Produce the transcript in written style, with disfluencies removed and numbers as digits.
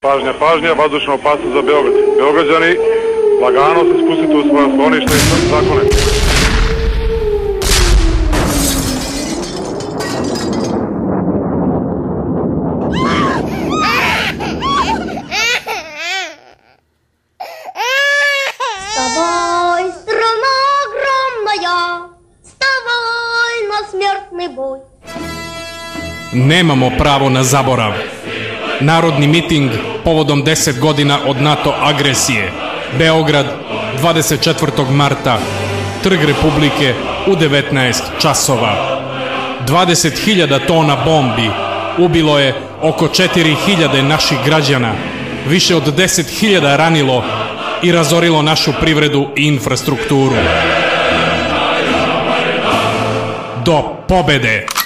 Pažnja, pažnja, vazdušna opasnost za Beograd. Beograđani, lagano se spustite u svoje sklonište i zakone. Вставай, страна огромная, вставай на смертный бой. Nemamo pravo na zaborav. Narodni miting povodom 10 godina od NATO agresije. Beograd, 24. marta. Trg Republike u 19 časova. 20.000 tona bombi ubilo je oko 4.000 naših građana. Više od 10.000 ranilo i razorilo našu privredu i infrastrukturu. Do pobede!